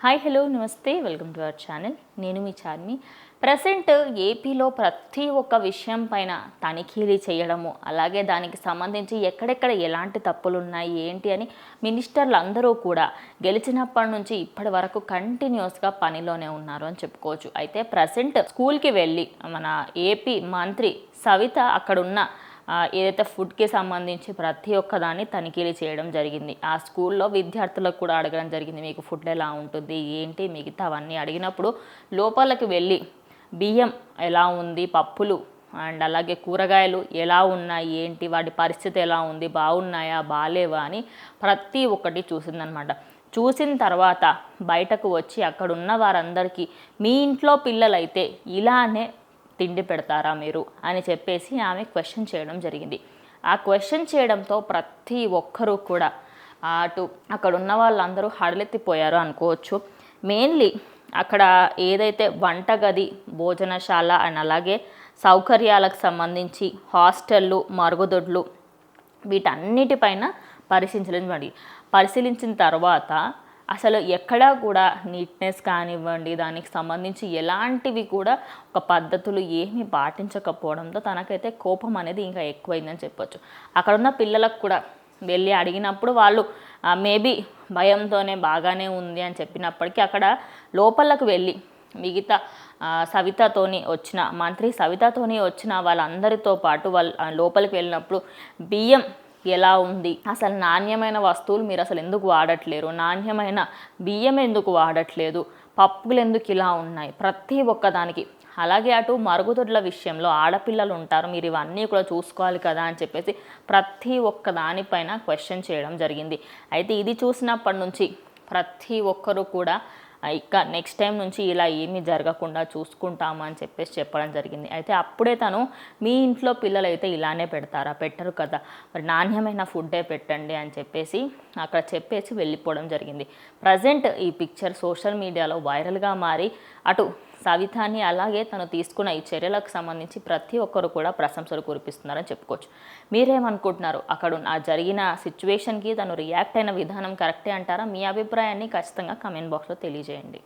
Hi hello నమస్తే welcome to our channel. నేను మీ Charmi. Present ఏపీలో ప్రతి ఒక్క విషయం పైన తనిఖీలు చేయడము, అలాగే దానికి సంబంధించి ఎక్కడెక్కడ ఎలాంటి తప్పులు ఉన్నాయి ఏంటి అని మినిస్టర్లు అందరూ కూడా గెలిచినప్పటి నుంచి ఇప్పటి వరకు కంటిన్యూస్గా పనిలోనే ఉన్నారు అని చెప్పుకోవచ్చు. అయితే ప్రజెంట్ స్కూల్కి వెళ్ళి మన ఏపీ మంత్రి సవిత అక్కడున్న ఏదైతే ఫుడ్కి సంబంధించి ప్రతి ఒక్కదాన్ని తనిఖీలు చేయడం జరిగింది. ఆ స్కూల్లో విద్యార్థులకు కూడా అడగడం జరిగింది, మీకు ఫుడ్ ఎలా ఉంటుంది ఏంటి మిగతా అవన్నీ అడిగినప్పుడు లోపలికి వెళ్ళి బియ్యం ఎలా ఉంది, పప్పులు అండ్ అలాగే కూరగాయలు ఎలా ఉన్నాయి ఏంటి, వాటి పరిస్థితి ఎలా ఉంది, బాగున్నాయా బాగాలేవా అని ప్రతి ఒక్కటి చూసిందనమాట. చూసిన తర్వాత బయటకు వచ్చి అక్కడున్న వారందరికీ మీ ఇంట్లో పిల్లలైతే ఇలానే తిండి పెడతారా మీరు అని చెప్పేసి ఆమె క్వశ్చన్ చేయడం జరిగింది. ఆ క్వశ్చన్ చేయడంతో ప్రతి ఒక్కరూ కూడా అక్కడ ఉన్న వాళ్ళందరూ హడలెత్తిపోయారు అనుకోవచ్చు. మెయిన్లీ అక్కడ ఏదైతే వంటగది, భోజనశాల అండ్ అలాగే సౌకర్యాలకు సంబంధించి హాస్టళ్ళు, మరుగుదొడ్లు వీటన్నిటిపైన పరిశీలించిన తర్వాత అసలు ఎక్కడా కూడా నీట్నెస్ కానివ్వండి, దానికి సంబంధించి ఎలాంటివి కూడా ఒక పద్ధతులు ఏమీ పాటించకపోవడంతో తనకైతే కోపం అనేది ఇంకా ఎక్కువైందని చెప్పొచ్చు. అక్కడ ఉన్న పిల్లలకు కూడా వెళ్ళి అడిగినప్పుడు వాళ్ళు మేబీ భయంతోనే బాగానే ఉంది అని చెప్పినప్పటికీ అక్కడ లోపలకు వెళ్ళి మిగతా మంత్రి సవితతోని వచ్చిన వాళ్ళందరితో పాటు వాళ్ళు లోపలికి వెళ్ళినప్పుడు బియ్యం ఎలా ఉంది, అసలు నాణ్యమైన వస్తువులు మీరు అసలు ఎందుకు వాడట్లేరు, నాణ్యమైన బియ్యం ఎందుకు వాడట్లేదు, పప్పులు ఎందుకు ఇలా ఉన్నాయి, ప్రతి ఒక్కదానికి. అలాగే అటు మరుగుదొడ్ల విషయంలో ఆడపిల్లలు ఉంటారు, మీరు ఇవన్నీ కూడా చూసుకోవాలి కదా అని చెప్పేసి ప్రతి ఒక్క దానిపైన క్వశ్చన్ చేయడం జరిగింది. అయితే ఇది చూసినప్పటి నుంచి ప్రతి ఒక్కరూ కూడా ఇక నెక్స్ట్ టైం నుంచి ఇలా ఏమీ జరగకుండా చూసుకుంటాము అని చెప్పేసి చెప్పడం జరిగింది. అయితే అప్పుడే తను మీ ఇంట్లో పిల్లలు అయితే ఇలానే పెడతారా, పెట్టరు కదా, మరి నాణ్యమైన ఫుడ్డే పెట్టండి అని చెప్పేసి అక్కడ చెప్పేసి వెళ్ళిపోవడం జరిగింది. ప్రజెంట్ ఈ పిక్చర్ సోషల్ మీడియాలో వైరల్గా మారి అటు సవితాని అలాగే తను తీసుకున్న ఈ చర్యలకు సంబంధించి ప్రతి ఒక్కరు కూడా ప్రశంసలు కురిపిస్తున్నారని చెప్పుకోవచ్చు. మీరేమనుకుంటున్నారు? అక్కడ జరిగిన సిచ్యువేషన్కి తను రియాక్ట్ అయిన విధానం కరెక్టే అంటారా? మీ అభిప్రాయాన్ని ఖచ్చితంగా కమెంట్ బాక్స్లో తెలియజేయండి.